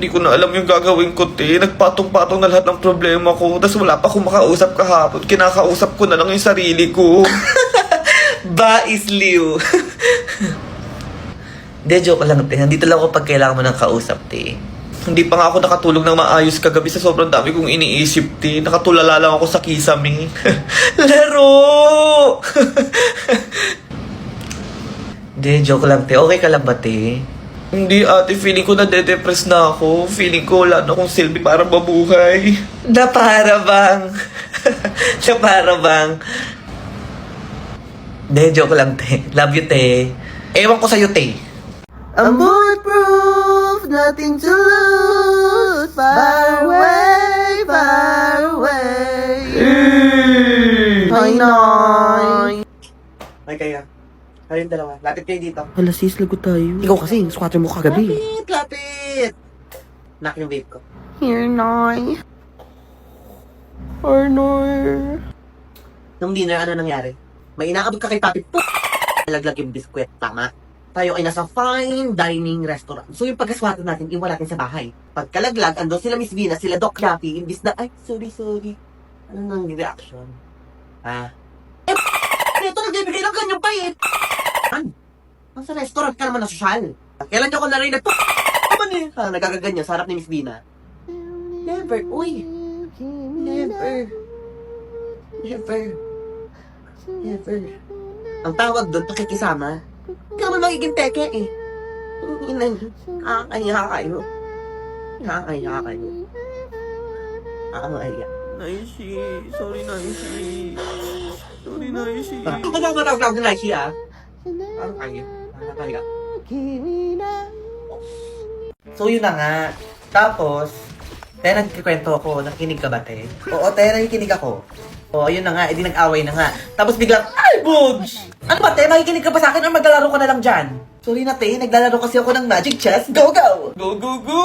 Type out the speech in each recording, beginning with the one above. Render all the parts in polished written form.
Hindi ko na alam yung gagawin ko, te. Nagpatong-patong na lahat ng problema ko. Tapos wala pa akong makausap kahapon. Kinakausap ko na lang yung sarili ko. Ba is liw. De, joke lang, te. Nandito lang ako pag kailangan mo ng kausap, te. Hindi pa nga ako nakatulog ng maayos kagabi sa sobrang dami kong iniisip, te. Nakatulala lang ako sa kisame. Laro! De, joke lang, te. Okay ka lang ba, te? Hindi, ate. Feeling ko na-depress na ako. Feeling ko wala na akong silbi para mabuhay. Na para bang? Na para bang? De, joke lang, te. Love you, te. Ewan ko sa'yo, te. I'm bulletproof, nothing to lose. Far away, far away. Ay, nay. Ay, kaya. Kayong dalawa. Lapit kayo dito. Hala sis, lagot tayo. Ikaw kasi, squatter mo kagabi. Lapit! Nak yung vape ko. Here, nay. Or nay. Nung dinner, ano nangyari? May inaabot ka kay Papi. Laglag yung biskwit. Tama? Tayo ay nasa fine dining restaurant. So yung pagkaswatan natin, iwan natin sa bahay. Pagkalaglag, andun sila Miss Vina, sila Doc Yapi, imbis na, ay, sorry. Ano nang reaction? Ah? Ito, nagbibigay lang kanyang pait. Nasa restaurant ka naman na sosyal. Kailan niyo ko narinig? Naman eh. Nagagaganyan sa harap ni Miss Vina. Never. Uy. Never. Ang tawag doon, pakikisama. Hindi naman magiging teke eh. Kakaya kayo. Kakaya. Naishi. Sorry, Naishi. Sorry, Naishi. Ako ba matawag na siya? Ano kayo? Nakakahiga. So yun na nga. Tapos, nagkikwento ako. Nakikinig ka ba, te? Oo, nakikinig ako. Oo, ayun na nga. Edi nag-away na nga. Tapos biglang, ay, Bogs! Ano ba, te? Makikinig ka ba sa akin o maglalaro ka na lang dyan? Sorry na, te. Naglalaro kasi ako ng Magic Chess. Go, go! Go, go, go!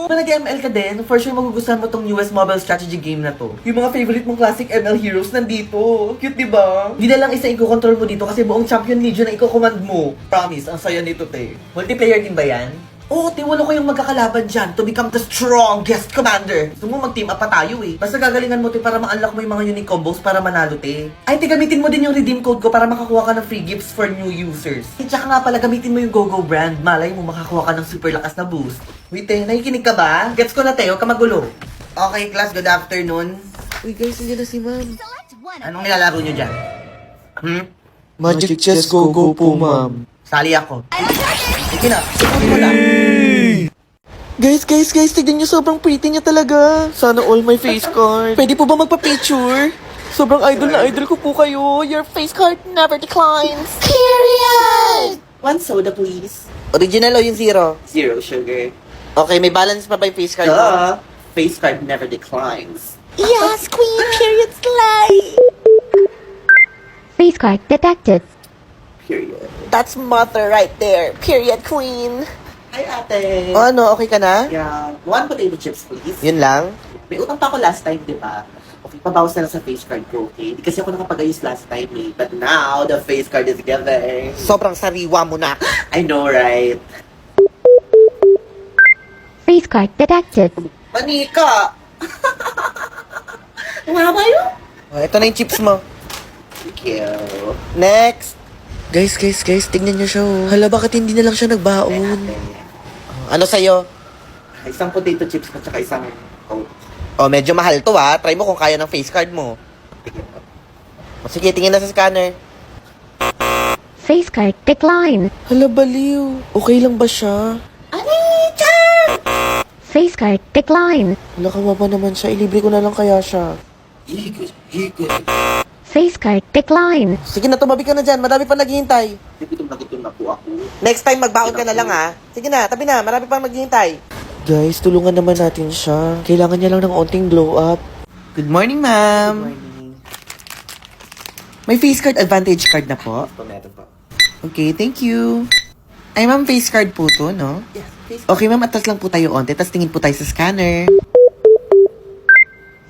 Kung nag-ML ka din, for sure magugustuhan mo tong newest mobile strategy game na to. Yung mga favorite mong classic ML heroes nandito. Cute, diba? Hindi na lang isa i-control mo dito kasi buong champion legion na i-command mo. Promise, ang saya nito, te. Multiplayer din ba yan? Oo, te, walo kayong magkakalaban dyan to become the strongest commander. Gusto mo mag-team up pa tayo eh. Basta gagalingan mo, te, para ma-unlock mo yung mga unique combos para manalo, te. Ay, te, gamitin mo din yung redeem code ko para makakuha ka ng free gifts for new users. At saka nga pala, gamitin mo yung GoGo brand. Malay mo, makakuha ka ng super lakas na boost. Wait, te, nakikinig ka ba? Gets ko na, te, huwag ka magulo. Okay, class, good afternoon. Uy guys, hindi na si ma'am. Anong nilalaro nyo dyan? Magic Chess Go po, ma'am. Sali ako. Sige na, sumunod mo lang. Guys, tignan nyo, sobrang pretty niya talaga. Sana all my face card. Pwede po ba magpa-picture? Sobrang idol na idol ko po kayo. Your face card never declines. Period! One soda, please. Original o yung zero? Zero sugar. Okay, may balance pa ba yung face card mo? Duh. Face card never declines. Yes, queen, period, slay! Face card detected. Period. That's mother right there. Period, queen. Hi, ate. O ano, okay ka na? Yeah. One potato chips, please. Yun lang? May utang pa ako last time, di ba? Okay, pabawas na lang sa face card ko, okay? Di kasi ako nakapag-ayos last time, eh. But now, the face card is given. Sobrang sariwa mo na. I know, right? Face card detected. Manika! Nga ba yun? O, ito na yung chips mo. Thank you. Next! Guys, tignan nyo siya, oh. Hala, bakit hindi na lang siya nagbaon? Ano sa'yo? Isang potato chips at saka isang coke. Oh, medyo mahal to, ha? Try mo kung kaya ng face card mo. O, sige, tingin na sa scanner. Face card decline. Hala, baliw. Okay lang ba siya? Face card decline. Hala, kawawa naman siya. Ilibre ko na lang kaya siya. Face card decline. Sige na, tumabi ka na dyan. Marami pa naghihintay. Gutom na po ako. Next time, magbaon ka na lang, ha? Sige na, tabi na. Marami pang naghihintay. Guys, tulungan naman natin siya. Kailangan niya lang ng onting glow up. Good morning, ma'am. May face card advantage card na po. Tomato po. Okay, thank you. Ay, ma'am, face card po to, no? Yes, face Okay, ma'am, atas lang po tayo onte. Tapos tingin po tayo sa scanner.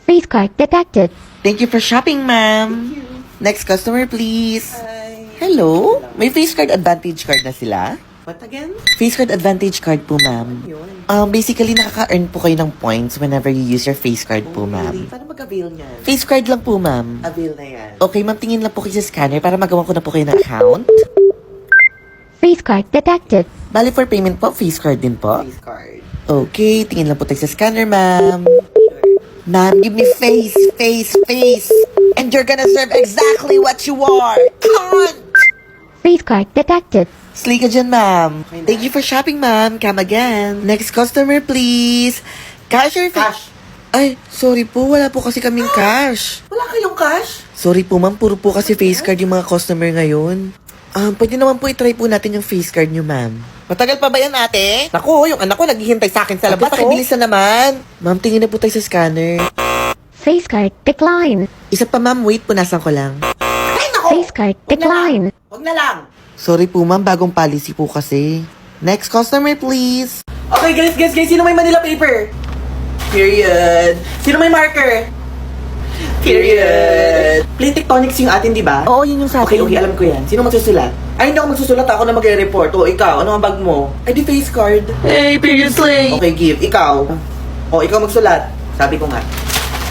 Face card detected. Thank you for shopping, ma'am. Next customer, please. Hello? May face card advantage card na sila? What again? Face card advantage card po, ma'am. Yun. Basically, nakaka-earn po kayo ng points whenever you use your face card po, Really? ma'am. Paano mag-avail niyan? Face card lang po, ma'am. Avail na yan. Okay, ma'am, tingin lang po kayo sa scanner para magawa ko na po kayo ng account. Face card detected. Bali for payment po, face card din po. Face card. Okay, tingin lang po tayo sa scanner, ma'am. Ma'am, give me face, face, face. And you're gonna serve exactly what you are. Cunt! Face card detected. Slay ka dyan, ma'am. Thank you for shopping, ma'am. Come again. Next customer, please. Cash or Cash. Ay, sorry po. Wala po kasi kaming cash. Wala kayong cash? Sorry po, ma'am. Puro po kasi face card yung mga customer ngayon. Pwede naman po itry po natin yung face card nyo, ma'am. Matagal pa ba yan, ate? Naku, yung anak ko naghihintay sa akin sa labas. Pakibilis na naman. Ma'am, tingin na po tayo sa scanner. Face card decline. Isa pa, ma'am. Wait, punasan ko lang. Ay, nako! Face card decline. Huwag na lang. Sorry po, ma'am. Bagong policy po kasi. Next customer, please. Okay, guys. Sino may Manila paper? Period. Sino may marker? Period. Plain tectonics yung atin, di ba? Oo, yun yung sa Okay, alam ko yan. Sino magsusulat? Ay, hindi ako magsusulat. Ako na magre-report. O, ikaw, ano ang bag mo? Ay, di face card. Hey, period slay! Okay, give. Ikaw. O, ikaw magsulat. Sabi ko nga.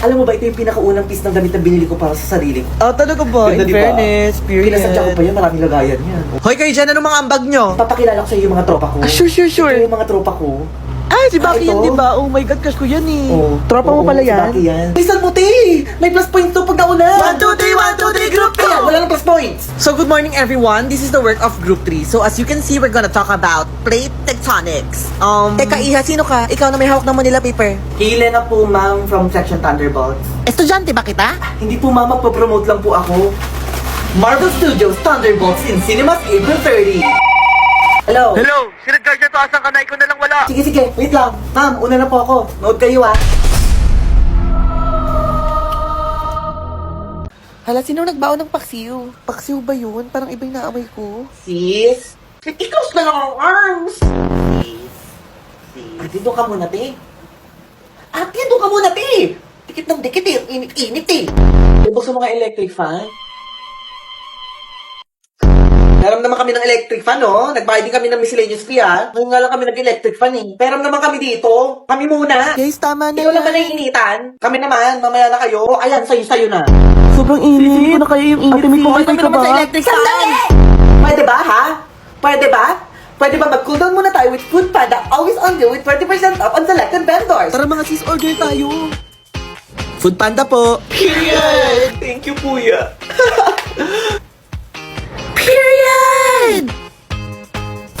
Alam mo ba, ito yung pinakaunang piece ng damit na binili ko para sa sarili ko. Oh, talaga ba? Ganda, In di ba? fairness, period. Pinasadya ko pa yan, maraming lagayan yan. Hoy, kayo dyan, ano mga ambag nyo? Papakilala ko sa iyo yung mga tropa ko. Sure. Ito yung mga tropa ko. Ah, si Baki ito? yan, di ba? Oh my God, crush ko yan eh. Oh, Tropa mo oo, pala si yan? Baki yan. Listen mo, te! May plus points to pag nauna! 1, 2, 3, group Kaya, wala ng plus points! So, good morning everyone. This is the work of Group 3. So, as you can see, we're gonna talk about plate tectonics. Teka, Iha, sino ka? Ikaw na may hawak ng Manila paper. Hile na po, ma'am, from Section Thunderbolts. Estudyante ba kita? Hindi po, ma'am, magpo-promote lang po ako. Marvel Studios Thunderbolts in Cinemas April 30. Hello? Hello! Sinadguard niya to, asan ka na? Ikaw na lang wala. Sige, wait lang. Ma'am, una na po ako. Nood kayo, ah. Hala, sino nagbaon ng paksiw? Paksiw ba yun? Parang iba yung naamoy ko. Sis? I-close na lang ang arms! Sis? Ate, doon ka muna, te. Ate, doon ka muna, te! Dikit ng dikit, eh. Init, eh. Ibig sa mga electric fan? Meron naman kami ng electric fan, no? Nagbayad din kami ng miscellaneous fee, ha? Ngayon nga lang kami nag-electric fan, eh. Pero naman kami dito. Kami muna. Guys, tama na Ikaw lang ba naiinitan? Kami naman, mamaya na kayo. O, ayan, sa'yo na. Sobrang init. Hindi ko na kayo yung init. May pumatay ka ba? electric fan! Pwede ba, ha? Pwede ba? Pwede ba mag-cool down muna tayo with Food Panda, always on deal with 20% off on selected vendors? Tara mga sis, order tayo. Food Panda po. Period! Thank you, Kuya. Period!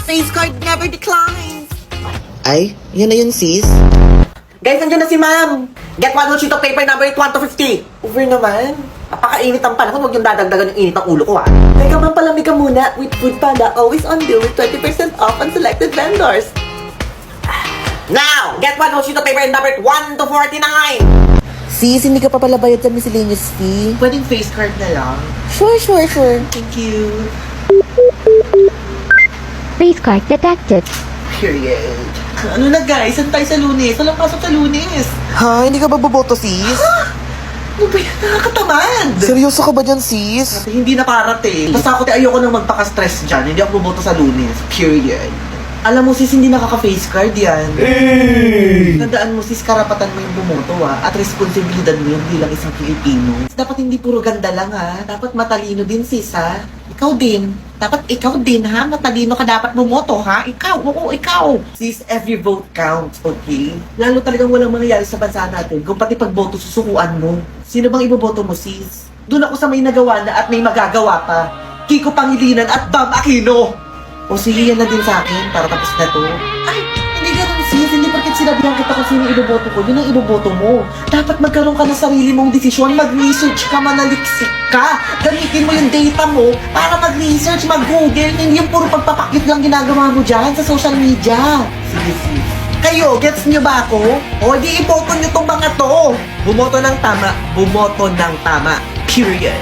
Face card never declines. Ay, yan na yun sis. Guys, nandiyan na si ma'am. Get one sheet of paper number 1 to 50. Over naman. Napakainit ang panahon. Huwag yung dadagdagan yung init ng ulo ko, ha. Teka, ma'am, palamig ka muna. With Food Panda, always on deal with 20% off on selected vendors. Now, get one sheet of paper number 1 to 49. Sis, hindi ka pa pala bayad sa miscellaneous fee. Pwedeng face card na lang. Sure. Thank you. Face card detected. Period. Ano na, guys? Saan tayo sa Lunes? Walang pasok sa Lunes. Ha? Hindi ka ba boboto sis? Ano ba yan? Nakakatamad. Seryoso ka ba dyan sis? Hindi na parating. Basta ako, ayoko nang magpaka-stress dyan. Hindi ako bumoto sa Lunes. Period. Alam mo sis, hindi nakaka-face card yan. Tandaan mo sis, karapatan mo yung bumoto at responsibilidad mo yun bilang isang Pilipino. Dapat hindi puro ganda lang ha. Dapat matalino din sis ha. Ikaw din. Dapat ikaw din ha. Matalino ka dapat bumoto ha. Ikaw, oo, ikaw. Sis, every vote counts, okay? Lalo talagang walang mangyayari sa bansa natin kung pati pagboto susukuan mo. Sino bang iboboto mo sis? Doon ako sa may nagawa na at may magagawa pa. Kiko Pangilinan at Bam Aquino. O sige, yan na din sa akin para tapos na to. Ay, hindi ganun sis. Hindi porket sinabihan kita kung sino iboboto ko, yun ang iboboto mo. Dapat magkaroon ka ng sarili mong desisyon. Mag-research ka, manaliksik ka. Gamitin mo yung data mo para mag-research, mag-google. Hindi yung puro pagpapakit lang ginagawa mo dyan sa social media. Sige sis. Kayo, gets nyo ba ako? O di iboto nyo tong mga to. Bumoto ng tama. Bumoto ng tama. Period.